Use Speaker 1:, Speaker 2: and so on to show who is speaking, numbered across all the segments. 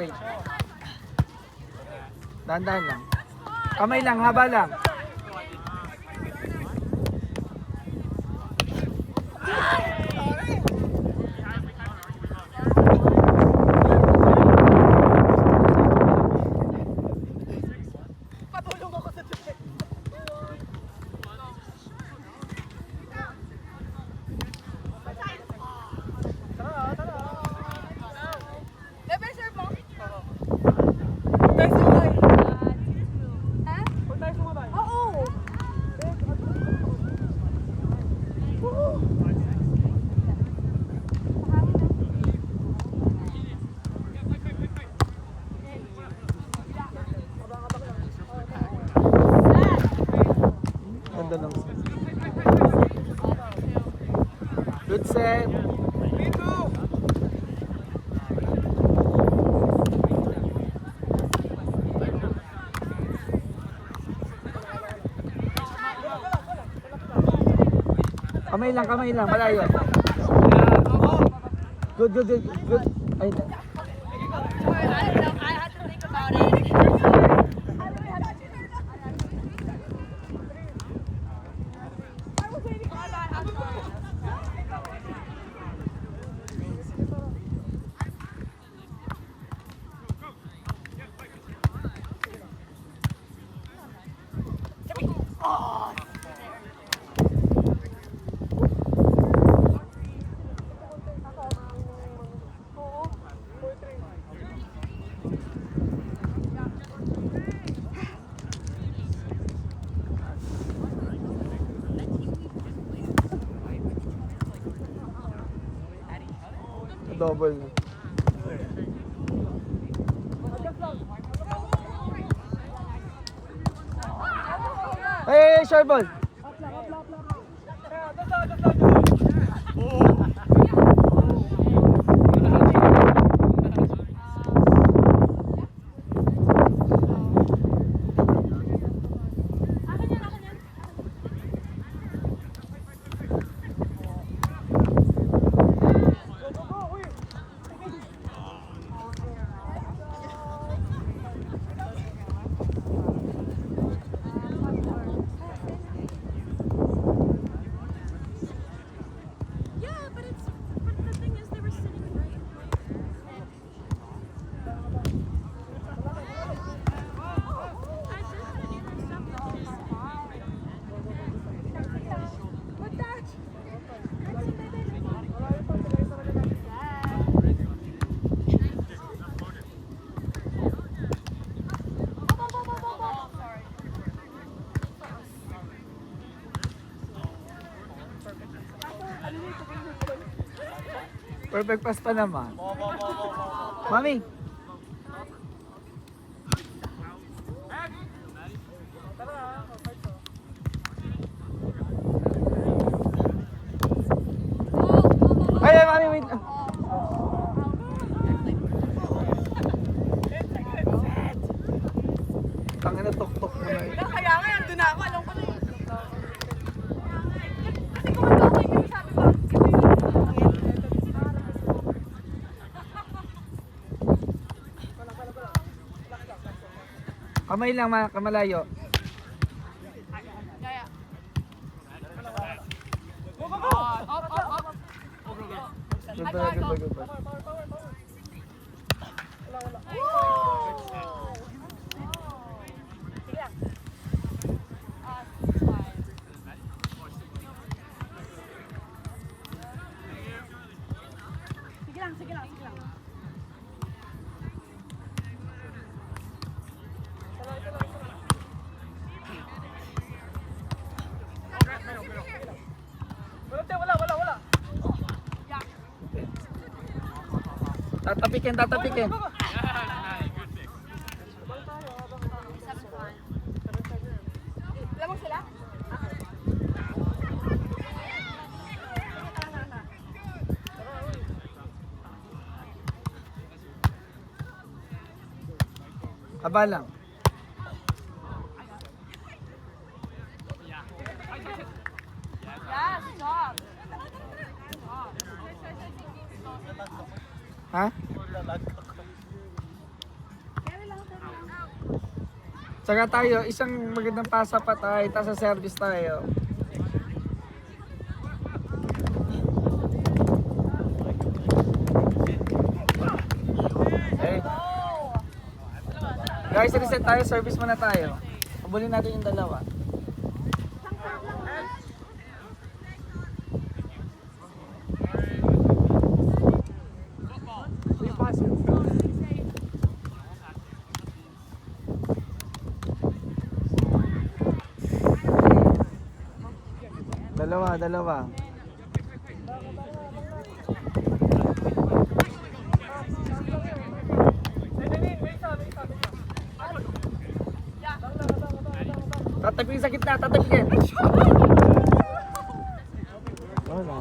Speaker 1: Okay. Dahan-dahan lang. Kamay lang, haba lang. Ganda lang. Good set. Kamay lang, malayo. Good. Ay na.
Speaker 2: I had to think about it.
Speaker 1: Double na. Hey, short ball. Perfect pass pa naman. Mami. Ay, mami, wait. Tangina, tok-tok mo na.
Speaker 2: Kaya nga, nandun na ako. Alam ko na yun. Kasi kumanda ako yung sabi ko.
Speaker 1: Kamay lang, kamalayo.
Speaker 2: Kaya.
Speaker 1: Good ball.
Speaker 2: Sige lang. Wala.
Speaker 1: Tatapikin.
Speaker 2: Lamang sila?
Speaker 1: Haba lang.
Speaker 2: Yes, job.
Speaker 1: Ha? Tsaka tayo, isang magandang pasa pa tayo, tapos sa service tayo. Okay. Guys, reset tayo, service muna tayo. Habulin natin yung dalawa. Dalawa. Tatagpin sa gitna, tatagpin. Wala.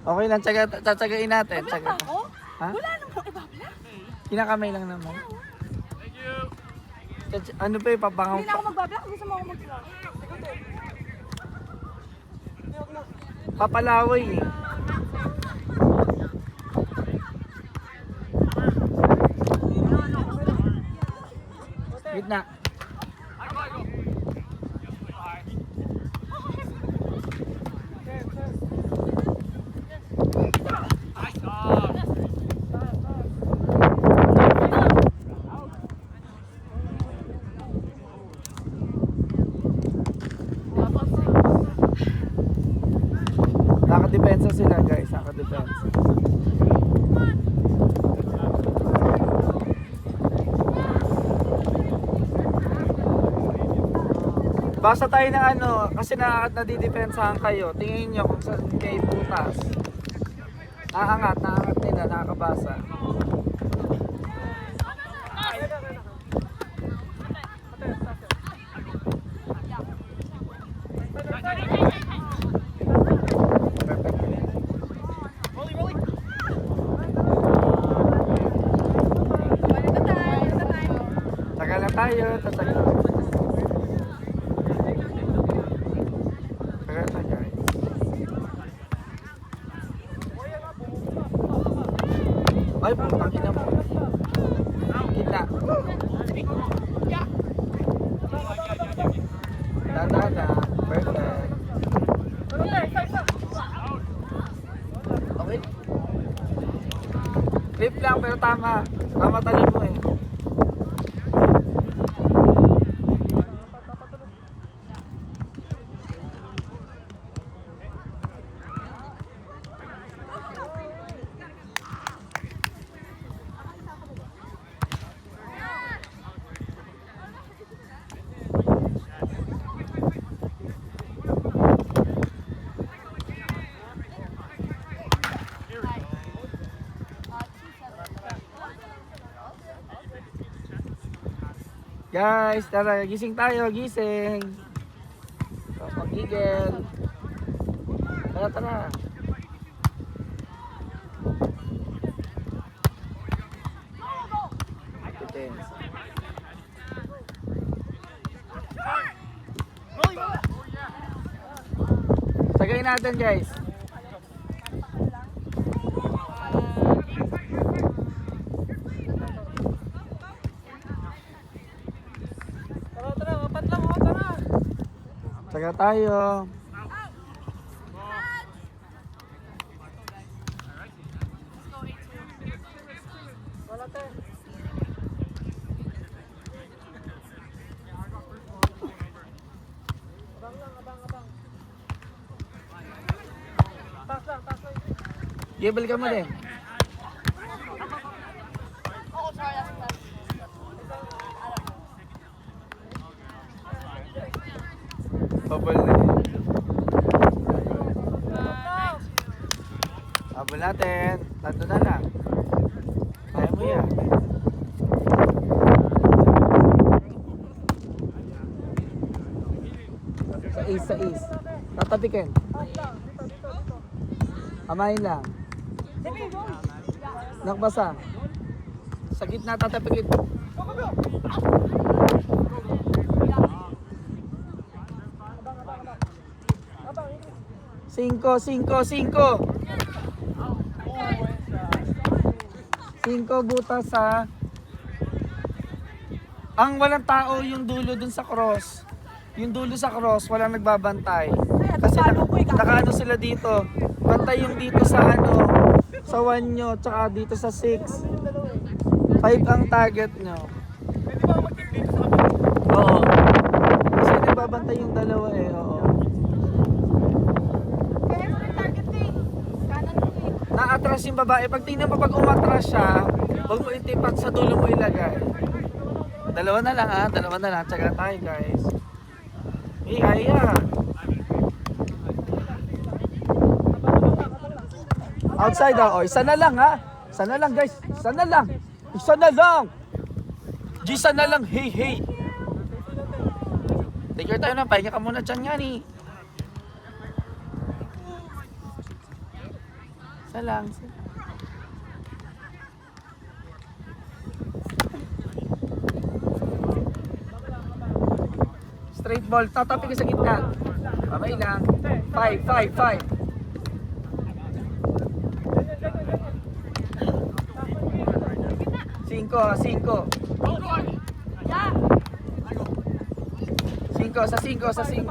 Speaker 1: Okay lang, tsagain natin. Tsaga. Ha?
Speaker 2: Wala nang ibabla.
Speaker 1: Kinakamay lang naman. Ano pa yung pabangaw?
Speaker 2: Hindi na ako magbabla kung gusto mo ako mag-vlog.
Speaker 1: Papalaway eh. Gitna. Nakadepensa sila guys, nakadepensa. Basta tayo ng ano, kasi nadidepensahan kayo. Tingin nyo kung saan kayo butas. Naangat nila, nakakabasa. Tagal na tayo, tatagal. Tagal na guys. Ay, putang ina mo. Kita. Dada. Perfect. Okay. Flip lang pero tama. Tama talon mo eh. Guys, tara, gising tayo, gising. Pag-gigil. Tara. Depends. Sagay natin guys. Tsaga tayo. Gibel ka mo din. Babal na eh. Babal natin. Tanto na lang. Kaya mo yan. Sa is. Tatapikin. Amayin lang. Nakbasa. Sa gitna tatapikin. Cinco. 5 butas ha. Ang walang tao yung dulo dun sa cross. Yung dulo sa cross, walang nagbabantay. Kasi nakaano sila dito. Bantay yung dito sa ano, sa 1 nyo, tsaka dito sa 6. 5 ang target nyo. Oo. Kasi nagbabantay yung dalawa eh, oo. Naatras yung babae. Pag tingnan mo, pag umatras siya, huwag mo itipat sa dulo mo ilagay. Dalawa na lang ha, dalawa na lang. Tsaga tayo guys. Eh, kaya. Outside ha, o isa na lang ha. Isa na lang guys, isa na lang. Isa na lang. Isa na lang, hey hey. Take your time na, pahinga ka muna dyan nga ni. Isa lang. Straight ball, tatapi ka sa gitna. Kamay lang. 5. 5. 5 sa 5.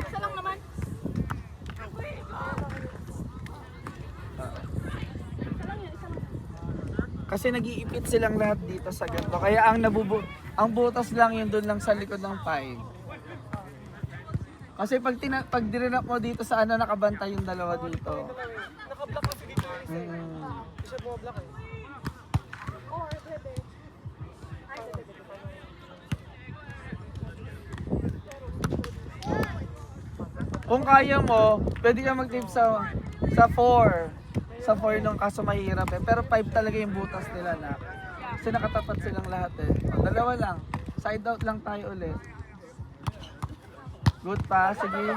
Speaker 2: Isa lang naman.
Speaker 1: Kasi nag-iipit silang lahat dito sa ganito. Kaya ang butas lang yun doon lang sa likod ng 5. Kasi pag dirinap mo dito sa ano, nakabantay yung dalawa dito.
Speaker 3: Naka-block kasi dito yung isa.
Speaker 1: Mm.
Speaker 3: Hindi siya bumablock eh.
Speaker 1: Kung kaya mo, pwede ka mag-tip sa 4. Sa 4 nung kaso mahirap eh. Pero 5 talaga yung butas nila na. Kasi nakatapat silang lahat eh. O, dalawa lang. Side out lang tayo ulit. Good pa, sige.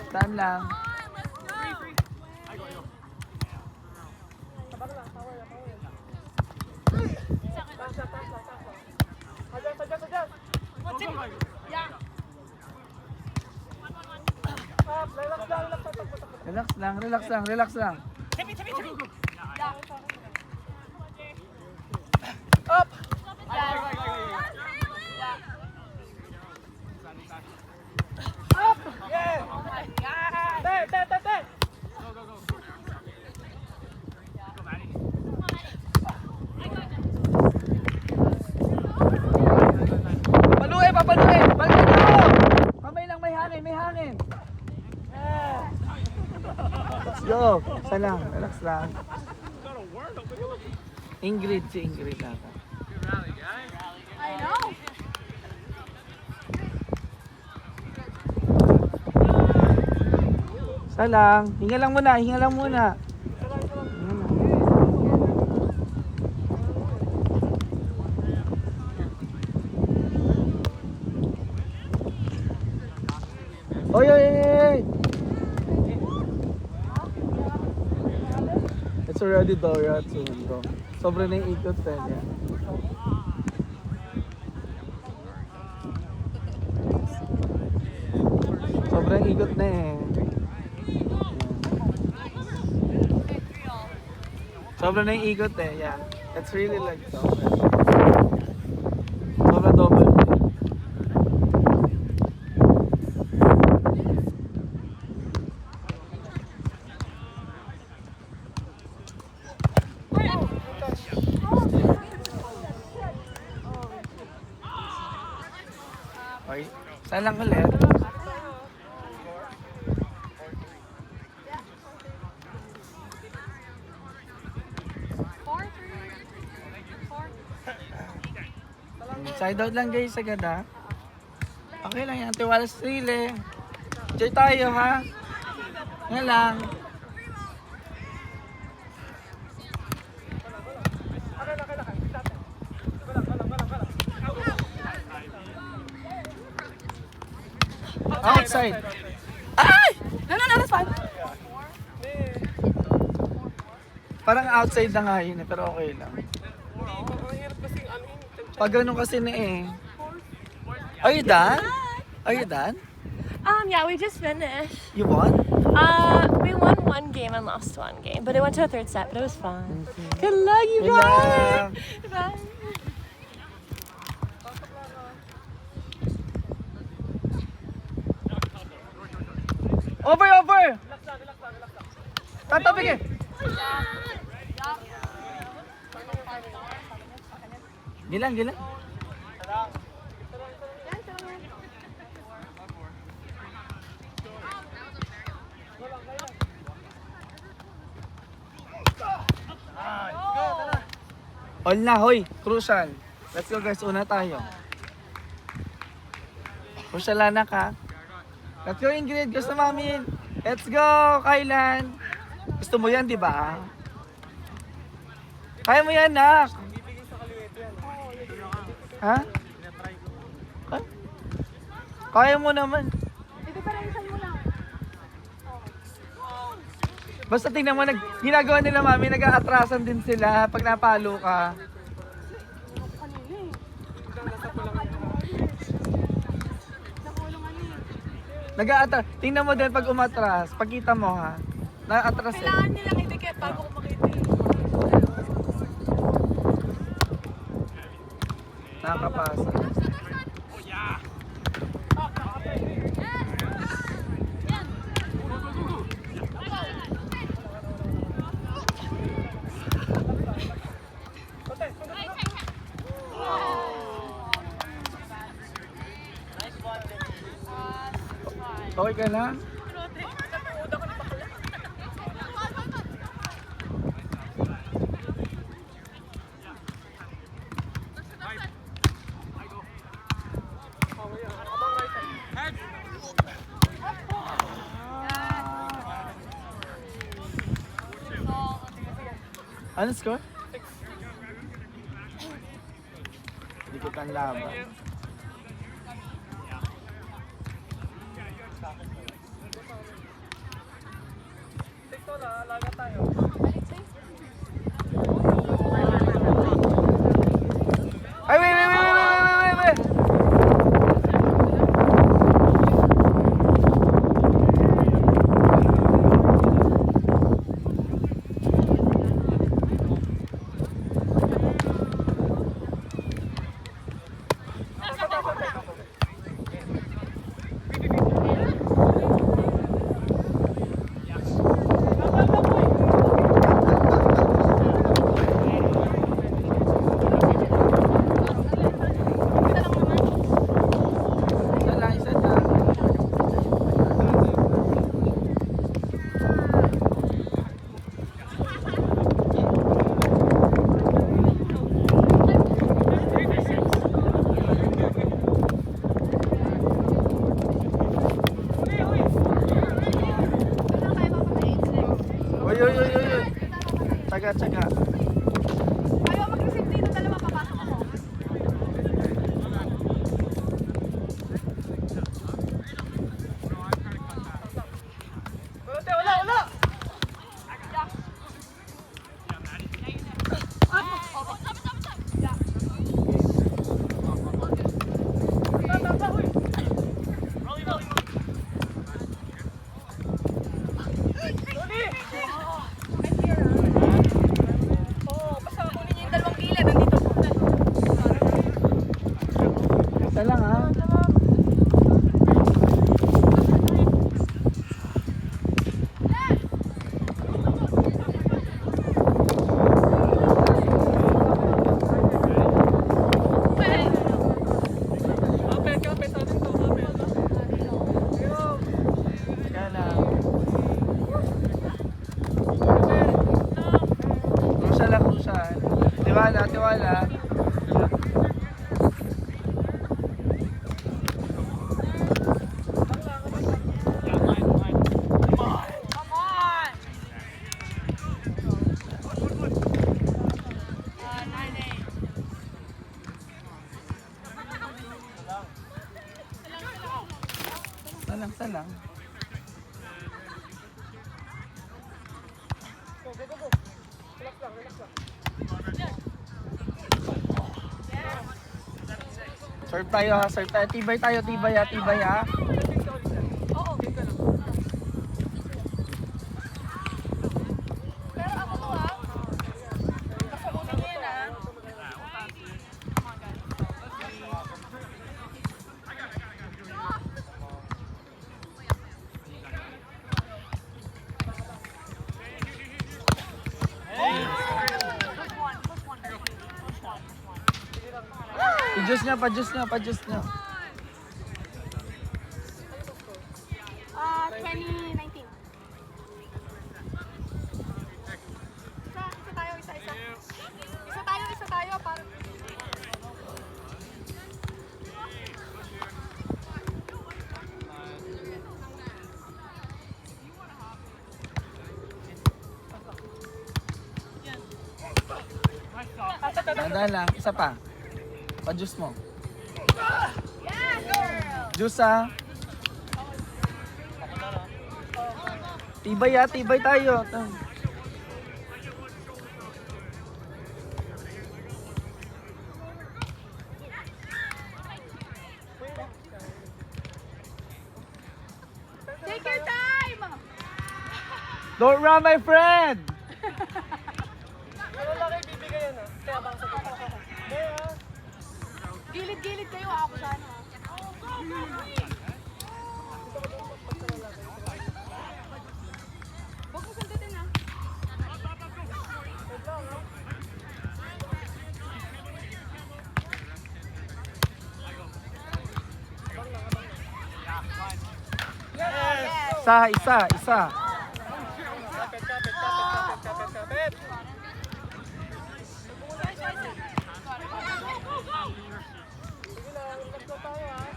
Speaker 1: Stand lang. Relax lang.
Speaker 3: Up! Up! Yeah! Te!
Speaker 1: Papaluin! Balik nyo! Kamay lang, may hangin. Let's go. Isa lang, relax lang. Ingrid nata.
Speaker 2: I know.
Speaker 1: Isa lang. Hinga lang muna. Oy! It's already Dora at Sundo. Sobra na yung ikot eh. Yeah. Sobrang ikot na eh. Sobrang na yung ikot eh. Yeah. It's really like sobrang. Sobrang double. Okay. Saan lang ulit? Side out lang guys agad ha. Okay lang yan. Tiwala sa sarili. Enjoy tayo ha. Yan lang. Outside. Ay!
Speaker 2: No, that's fine.
Speaker 1: Parang outside na nga yun eh, pero okay lang.
Speaker 3: Ang hirap kasi ano yun.
Speaker 1: Pag ganun kasi na eh. Are you done?
Speaker 2: Yeah, we just finished.
Speaker 1: You won?
Speaker 2: We won one game and lost one game, but it went to a third set, but it was fun. Good luck, you
Speaker 1: Good
Speaker 2: guys!
Speaker 1: luck.
Speaker 2: Bye.
Speaker 1: Over! Tatapik eh! Gilang. All na, hoy! Crucial. Let's go guys, una tayo. Crucial anak ha. Let's go Ingrid, gusto namin. Let's go, Kailan. Gusto mo yan, di ba? Kaya mo yan, nak. Ha? Kaya mo naman. Basta tingnan mo, ginagawa nila mami, nag-aatrasan din sila pag napalo ka. Tingnan mo din pag umatras, pagkita mo ha. Na-atras eh.
Speaker 2: Kailangan nilang idikit bago kumakita.
Speaker 1: Nakakapasa. Okay ka na? Ano score? Likot ang laban.
Speaker 3: Alaga tayo.
Speaker 1: Ay, wait! Isa na. Uy. Tsaga.
Speaker 2: Ayaw mag-receive dito, dalawa papasok ako.
Speaker 3: Wala!
Speaker 2: Basta kunin niyo yung dalawang gilid, nandito po.
Speaker 1: Isa lang ha.
Speaker 3: Kapit sa atin to, kapit.
Speaker 1: Kaya lang. Crucial. Tiwala.
Speaker 2: Come on! 9-8.
Speaker 1: Salang.
Speaker 3: Go. Relax lang.
Speaker 1: Serve tayo ha. Tibay ha. Pa-juice niya, pa-juice niya, pa-juice niya.
Speaker 4: 2019. Isa tayo, isa. Isa tayo. Parang...
Speaker 1: Dahan lang, isa pa. Pa-juice mo. Juice ah. Tibay tibay tayo.
Speaker 4: Take your time!
Speaker 1: Don't run, my friend!
Speaker 3: Ano lang kayo bibigay yan ah? Kaya bang sa kapal. Hindi ah.
Speaker 4: Gilid-gilid kayo, ako sa ano. Huwag mo sundutin ah.
Speaker 1: Isa.
Speaker 3: Kapit. Sige lang, relax lang tayo ah.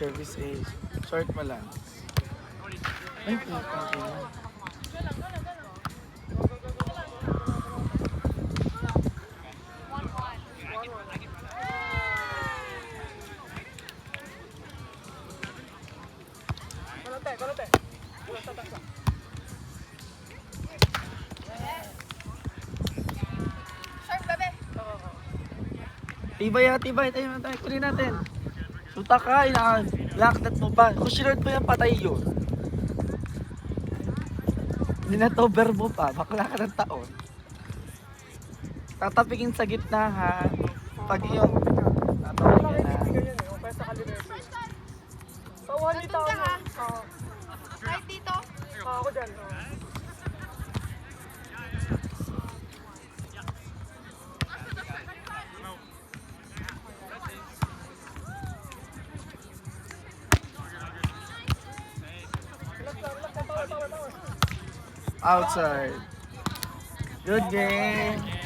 Speaker 1: Service age. Short mo lang. Ay, puta.
Speaker 3: Balante.
Speaker 4: Sharp, bebe.
Speaker 1: Tibay tayo. Kunin natin. Suta ka, lakdat mo pa. Kung sinunod mo yan, patay yun. Ninatover mo pa, bakla ka ng taon. Tatapikin sa gitna ha. Pag yung...
Speaker 3: Ano lang kayo bibigay yan eh? O kaya sa kalimeto eh. Tauhan ni tao
Speaker 4: Nandun ka,
Speaker 3: mo.
Speaker 4: ha? Kahit dito.
Speaker 3: Ako dyan. Oh. Relax lang. Tawa.
Speaker 1: Outside. Good game.